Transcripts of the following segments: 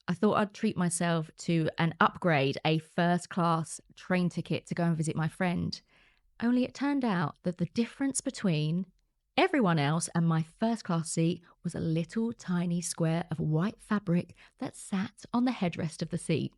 I thought I'd treat myself to an upgrade, a first class train ticket to go and visit my friend. Only it turned out that the difference between everyone else and my first class seat was a little tiny square of white fabric that sat on the headrest of the seat.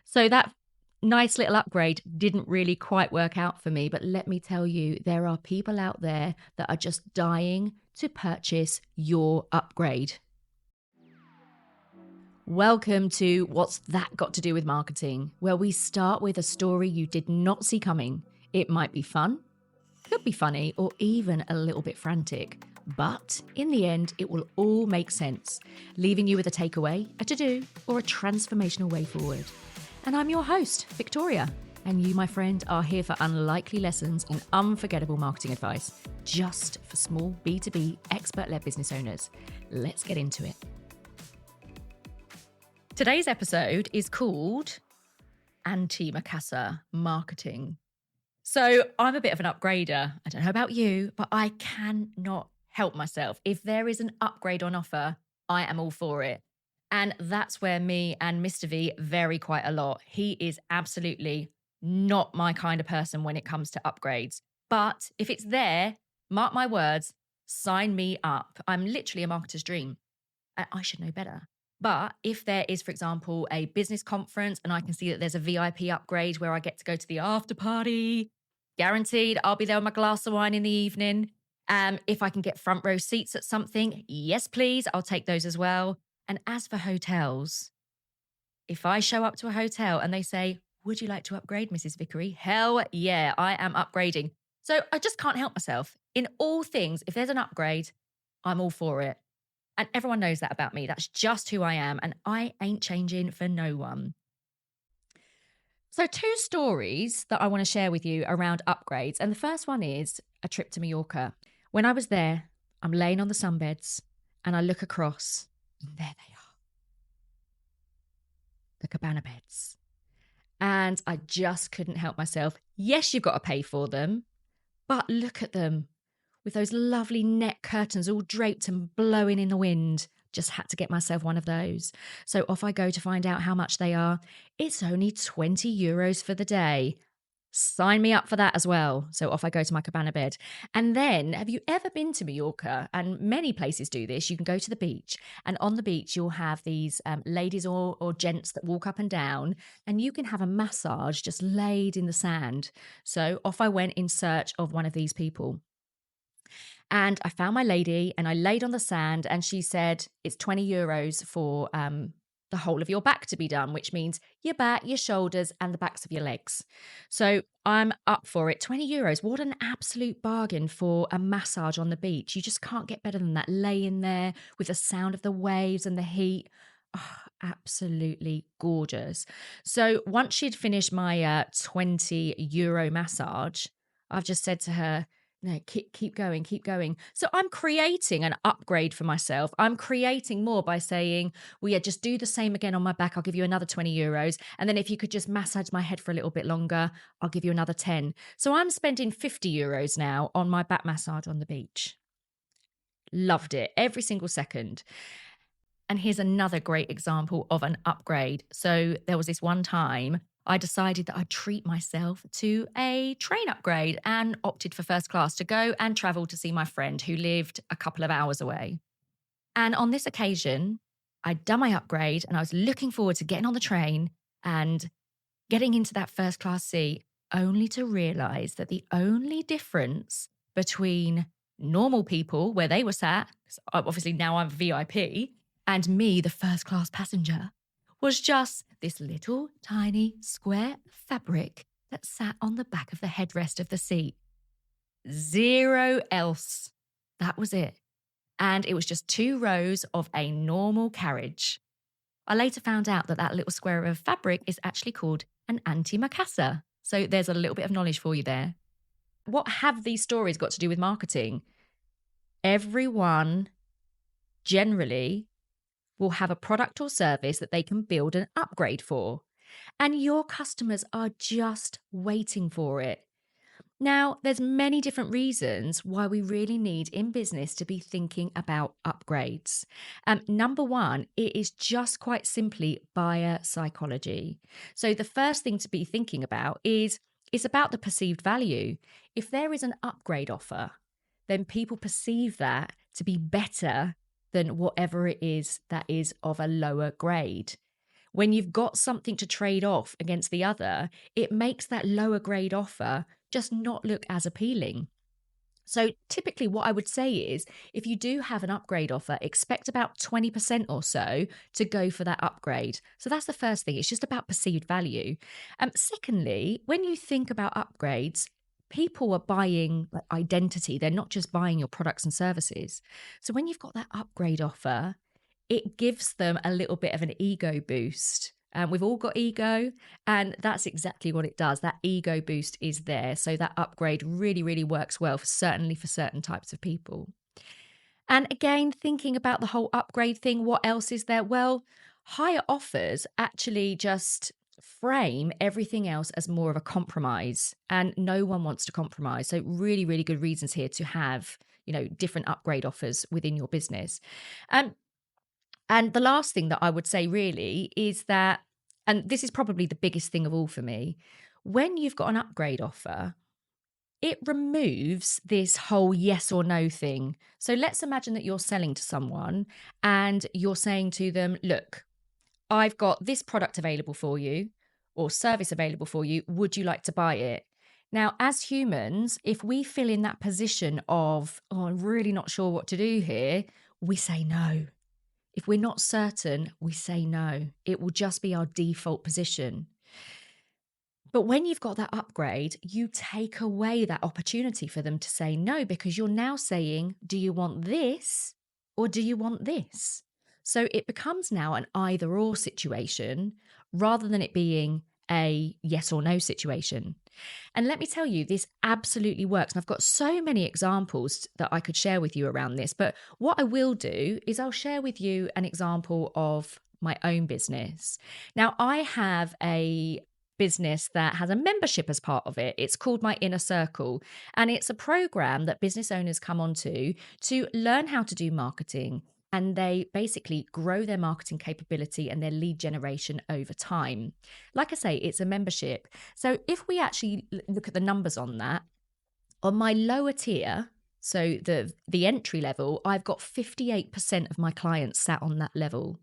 So that nice little upgrade didn't really quite work out for me. But let me tell you, there are people out there that are just dying to purchase your upgrade. Welcome to What's That Got to Do with Marketing, where we start with a story you did not see coming. It might be fun, could be funny, or even a little bit frantic. But in the end, it will all make sense, leaving you with a takeaway, a to-do, or a transformational way forward. And I'm your host, Victoria. And you, my friend, are here for unlikely lessons and unforgettable marketing advice, just for small B2B expert-led business owners. Let's get into it. Today's episode is called Antimacassar Marketing. So I'm a bit of an upgrader. I don't know about you, but I cannot help myself. If there is an upgrade on offer, I am all for it. And that's where me and Mr. V vary quite a lot. He is absolutely not my kind of person when it comes to upgrades. But if it's there, mark my words, sign me up. I'm literally a marketer's dream. I should know better. But if there is, for example, a business conference and I can see that there's a VIP upgrade where I get to go to the after party, guaranteed I'll be there with my glass of wine in the evening. If I can get front row seats at something, yes, please, I'll take those as well. And as for hotels, if I show up to a hotel and they say, would you like to upgrade, Mrs. Vickery? Hell yeah, I am upgrading. So I just can't help myself. In all things, if there's an upgrade, I'm all for it. And everyone knows that about me. That's just who I am. And I ain't changing for no one. So 2 stories that I want to share with you around upgrades. And the first one is a trip to Mallorca. When I was there, I'm laying on the sunbeds and I look across and there they are. The cabana beds. And I just couldn't help myself. Yes, you've got to pay for them, but look at them. With those lovely net curtains all draped and blowing in the wind. Just had to get myself one of those. So off I go to find out how much they are. It's only 20 euros for the day. Sign me up for that as well. So off I go to my cabana bed. And then, have you ever been to Mallorca? And many places do this. You can go to the beach. And on the beach, you'll have these ladies or gents that walk up and down. And you can have a massage just laid in the sand. So off I went in search of one of these people. And I found my lady and I laid on the sand and she said, it's 20 euros for the whole of your back to be done, which means your back, your shoulders and the backs of your legs. So I'm up for it. 20 euros. What an absolute bargain for a massage on the beach. You just can't get better than that. Laying there with the sound of the waves and the heat. Oh, absolutely gorgeous. So once she'd finished my 20 euro massage, I've just said to her, no, keep going, keep going. So I'm creating an upgrade for myself. I'm creating more by saying, well, yeah, just do the same again on my back. I'll give you another 20 euros. And then if you could just massage my head for a little bit longer, I'll give you another 10. So I'm spending 50 euros now on my back massage on the beach. Loved it every single second. And here's another great example of an upgrade. So there was this one time I decided that I'd treat myself to a train upgrade and opted for first class to go and travel to see my friend who lived a couple of hours away. And on this occasion, I'd done my upgrade and I was looking forward to getting on the train and getting into that first class seat, only to realize that the only difference between normal people where they were sat, obviously now I'm VIP, and me, the first class passenger, was just this little tiny square fabric that sat on the back of the headrest of the seat. Zero else. That was it. And it was just 2 rows of a normal carriage. I later found out that that little square of fabric is actually called an antimacassar. So there's a little bit of knowledge for you there. What have these stories got to do with marketing? Everyone generally will have a product or service that they can build an upgrade for. And your customers are just waiting for it. Now, there's many different reasons why we really need in business to be thinking about upgrades. Number one, it is just quite simply buyer psychology. So the first thing to be thinking about is it's about the perceived value. If there is an upgrade offer, then people perceive that to be better than whatever it is that is of a lower grade. When you've got something to trade off against the other, it makes that lower grade offer just not look as appealing. So typically what I would say is if you do have an upgrade offer, expect about 20% or so to go for that upgrade. So that's the first thing. It's just about perceived value. Secondly, when you think about upgrades, people are buying like identity. They're not just buying your products and services. So when you've got that upgrade offer, it gives them a little bit of an ego boost. We've all got ego, and that's exactly what it does. That ego boost is there. So that upgrade really, really works well, certainly for certain types of people. And again, thinking about the whole upgrade thing, what else is there? Well, higher offers actually just frame everything else as more of a compromise, and no one wants to compromise. So really, really good reasons here to have, different upgrade offers within your business. And the last thing that I would say really is that, and this is probably the biggest thing of all for me, when you've got an upgrade offer, it removes this whole yes or no thing. So let's imagine that you're selling to someone and you're saying to them, look, I've got this product available for you or service available for you. Would you like to buy it? Now, as humans, if we feel in that position of, oh, I'm really not sure what to do here, we say no. If we're not certain, we say no. It will just be our default position. But when you've got that upgrade, you take away that opportunity for them to say no, because you're now saying, do you want this or do you want this? So it becomes now an either or situation rather than it being a yes or no situation. And let me tell you, this absolutely works. And I've got so many examples that I could share with you around this. But what I will do is I'll share with you an example of my own business. Now, I have a business that has a membership as part of it. It's called My Inner Circle, and it's a program that business owners come onto to learn how to do marketing, and they basically grow their marketing capability and their lead generation over time. Like I say, it's a membership. So if we actually look at the numbers on that, on my lower tier, so the entry level, I've got 58% of my clients sat on that level.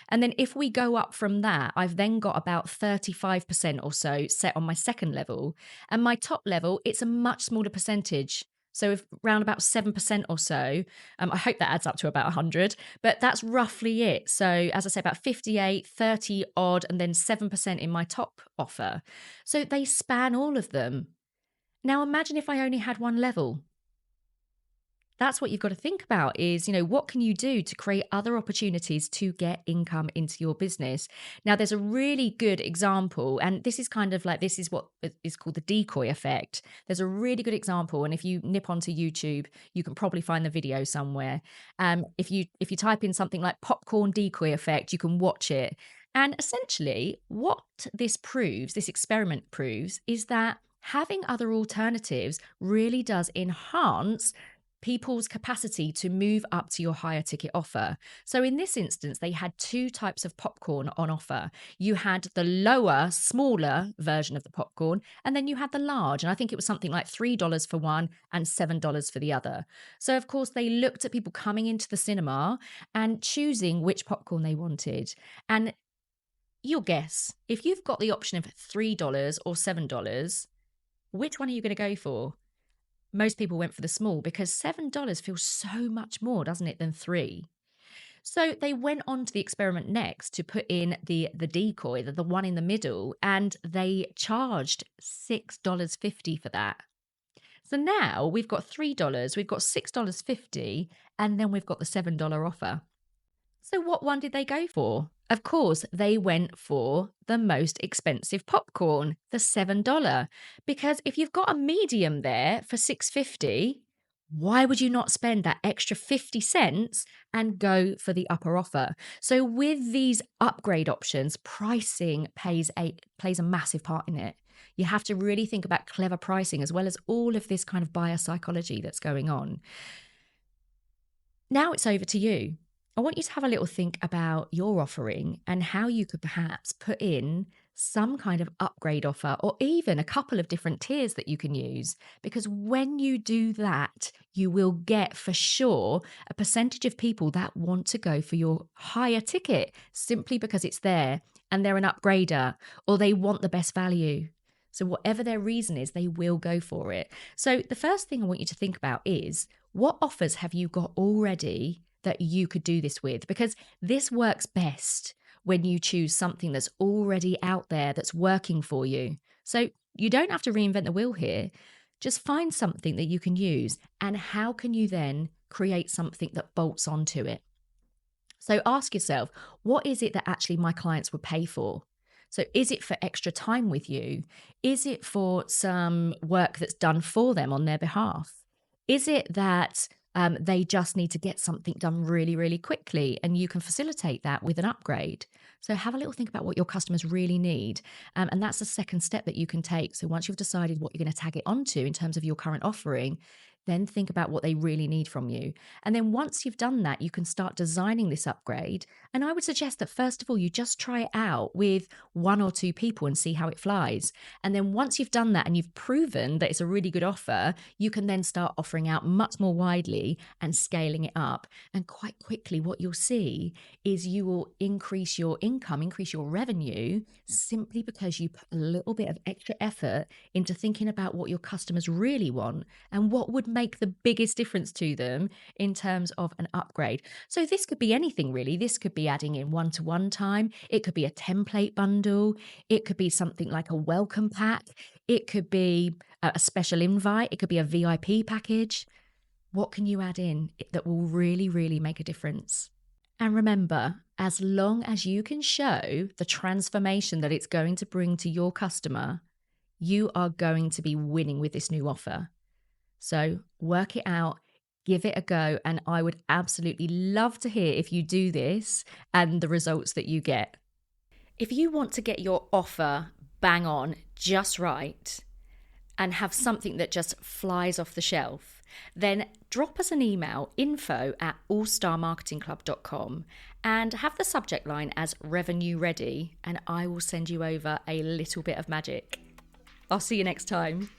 And then if we go up from that, I've then got about 35% or so set on my second level. And my top level, it's a much smaller percentage. So if around about 7% or so, I hope that adds up to about 100, but that's roughly it. So as I say, about 58, 30 odd, and then 7% in my top offer. So they span all of them. Now imagine if I only had one level. That's what you've got to think about is, what can you do to create other opportunities to get income into your business? Now, there's a really good example, and this is this is what is called the decoy effect. There's a really good example, and if you nip onto YouTube, you can probably find the video somewhere. If you type in something like popcorn decoy effect, you can watch it. And essentially, what this experiment proves, is that having other alternatives really does enhance people's capacity to move up to your higher ticket offer. So in this instance, they had two types of popcorn on offer. You had the lower, smaller version of the popcorn, and then you had the large. And I think it was something like $3 for one and $7 for the other. So of course, they looked at people coming into the cinema and choosing which popcorn they wanted. And you'll guess, if you've got the option of $3 or $7, which one are you going to go for? Most people went for the small because $7 feels so much more, doesn't it, than $3. So they went on to the experiment next to put in the decoy, the one in the middle, and they charged $6.50 for that. So now we've got $3, we've got $6.50, and then we've got the $7 offer. So what one did they go for? Of course, they went for the most expensive popcorn, the $7. Because if you've got a medium there for $6.50, why would you not spend that extra 50 cents and go for the upper offer? So with these upgrade options, pricing plays a massive part in it. You have to really think about clever pricing as well as all of this kind of buyer psychology that's going on. Now it's over to you. I want you to have a little think about your offering and how you could perhaps put in some kind of upgrade offer or even a couple of different tiers that you can use. Because when you do that, you will get for sure a percentage of people that want to go for your higher ticket simply because it's there and they're an upgrader or they want the best value. So whatever their reason is, they will go for it. So the first thing I want you to think about is, what offers have you got already that you could do this with? Because this works best when you choose something that's already out there that's working for you. So you don't have to reinvent the wheel here. Just find something that you can use, and how can you then create something that bolts onto it? So ask yourself, what is it that actually my clients would pay for? So is it for extra time with you? Is it for some work that's done for them on their behalf? Is it that they just need to get something done really, really quickly and you can facilitate that with an upgrade? So have a little think about what your customers really need. And that's the second step that you can take. So once you've decided what you're going to tag it onto in terms of your current offering, then think about what they really need from you. And then once you've done that, you can start designing this upgrade. And I would suggest that first of all, you just try it out with 1 or 2 people and see how it flies. And then once you've done that and you've proven that it's a really good offer, you can then start offering out much more widely and scaling it up. And quite quickly, what you'll see is you will increase your income, increase your revenue, simply because you put a little bit of extra effort into thinking about what your customers really want and what would make the biggest difference to them in terms of an upgrade. So this could be anything really. This could be adding in one-to-one time. It could be a template bundle. It could be something like a welcome pack. It could be a special invite. It could be a VIP package. What can you add in that will really, really make a difference? And remember, as long as you can show the transformation that it's going to bring to your customer, you are going to be winning with this new offer. So work it out, give it a go, and I would absolutely love to hear if you do this and the results that you get. If you want to get your offer bang on just right and have something that just flies off the shelf, then drop us an email, info@allstarmarketingclub.com, and have the subject line as revenue ready, and I will send you over a little bit of magic. I'll see you next time.